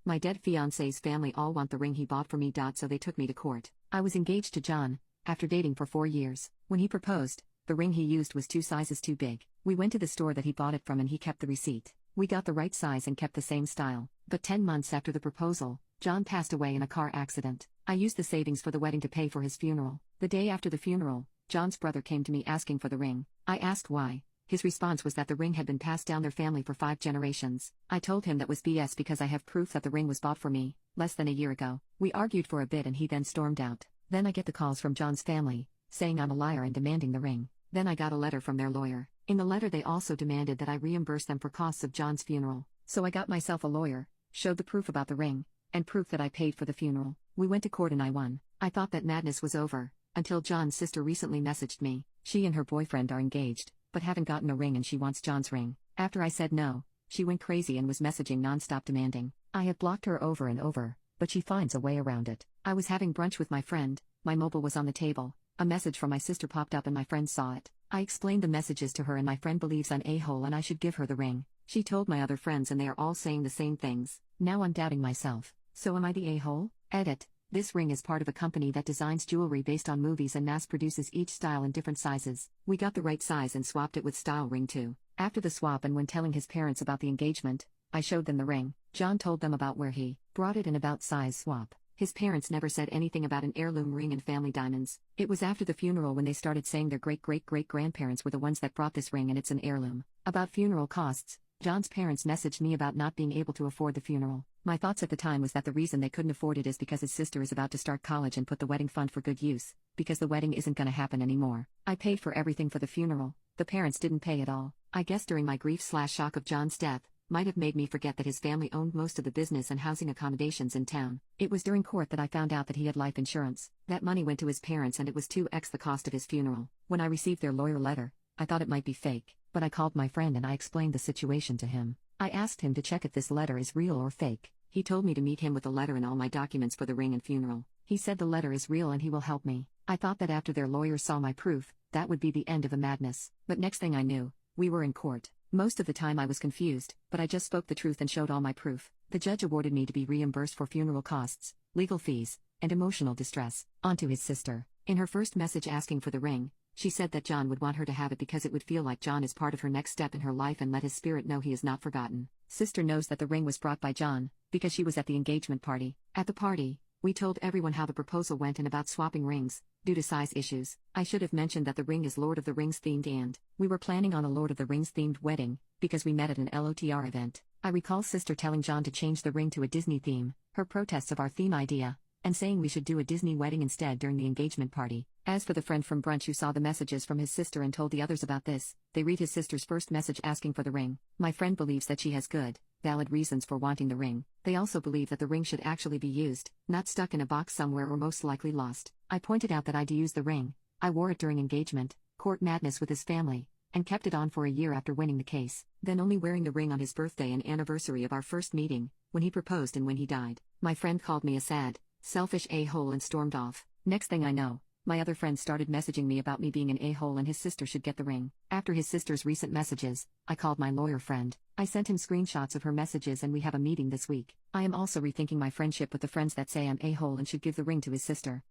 My dead fiance's family all want the ring he bought for me. So they took me to court. I was engaged to John, after dating for 4 years. When he proposed, the ring he used was 2 sizes too big. We went to the store that he bought it from and he kept the receipt. We got the right size and kept the same style. But 10 months after the proposal, John passed away in a car accident. I used the savings for the wedding to pay for his funeral. The day after the funeral, John's brother came to me asking for the ring. I asked why. His response was that the ring had been passed down their family for 5 generations. I told him that was BS because I have proof that the ring was bought for me, less than a year ago. We argued for a bit and he then stormed out. Then I get the calls from John's family, saying I'm a liar and demanding the ring. Then I got a letter from their lawyer. In the letter they also demanded that I reimburse them for costs of John's funeral. So I got myself a lawyer, showed the proof about the ring, and proof that I paid for the funeral. We went to court and I won. I thought that madness was over, until John's sister recently messaged me. She and her boyfriend are engaged, but haven't gotten a ring and she wants John's ring. After I said no, she went crazy and was messaging non-stop demanding. I have blocked her over and over, but she finds a way around it. I was having brunch with my friend, my mobile was on the table, a message from my sister popped up and my friend saw it. I explained the messages to her and my friend believes I'm a-hole and I should give her the ring. She told my other friends and they are all saying the same things. Now I'm doubting myself. So am I the a-hole? Edit. This ring is part of a company that designs jewelry based on movies and mass produces each style in different sizes. We got the right size and swapped it with style ring too. After the swap and when telling his parents about the engagement, I showed them the ring. John told them about where he brought it and about size swap. His parents never said anything about an heirloom ring and family diamonds. It was after the funeral when they started saying their great-great-great-grandparents were the ones that brought this ring and it's an heirloom. About funeral costs, John's parents messaged me about not being able to afford the funeral. My thoughts at the time was that the reason they couldn't afford it is because his sister is about to start college and put the wedding fund for good use, because the wedding isn't gonna happen anymore. I paid for everything for the funeral. The parents didn't pay at all. I guess during my grief/shock of John's death, might have made me forget that his family owned most of the business and housing accommodations in town. It was during court that I found out that he had life insurance. That money went to his parents and it was 2x the cost of his funeral. When I received their lawyer letter, I thought it might be fake, but I called my friend and I explained the situation to him. I asked him to check if this letter is real or fake. He told me to meet him with the letter and all my documents for the ring and funeral. He said the letter is real and he will help me. I thought that after their lawyer saw my proof, that would be the end of the madness. But next thing I knew, we were in court. Most of the time I was confused, but I just spoke the truth and showed all my proof. The judge awarded me to be reimbursed for funeral costs, legal fees, and emotional distress. On to his sister. In her first message asking for the ring, she said that John would want her to have it because it would feel like John is part of her next step in her life and let his spirit know he is not forgotten. Sister knows that the ring was brought by John, because she was at the engagement party. At the party, we told everyone how the proposal went and about swapping rings, due to size issues. I should have mentioned that the ring is Lord of the Rings themed and we were planning on a Lord of the Rings themed wedding, because we met at an LOTR event. I recall sister telling John to change the ring to a Disney theme, her protests of our theme idea, and saying we should do a Disney wedding instead during the engagement party. As for the friend from brunch who saw the messages from his sister and told the others about this, they read his sister's first message asking for the ring. My friend believes that she has good, valid reasons for wanting the ring. They also believe that the ring should actually be used, not stuck in a box somewhere or most likely lost. I pointed out that I'd used the ring. I wore it during engagement, court madness with his family, and kept it on for a year after winning the case, then only wearing the ring on his birthday and anniversary of our first meeting, when he proposed and when he died. My friend called me a sad, selfish a-hole and stormed off. Next thing I know, my other friends started messaging me about me being an a-hole and his sister should get the ring. After his sister's recent messages, I called my lawyer friend. I sent him screenshots of her messages and we have a meeting this week. I am also rethinking my friendship with the friends that say I'm a-hole and should give the ring to his sister.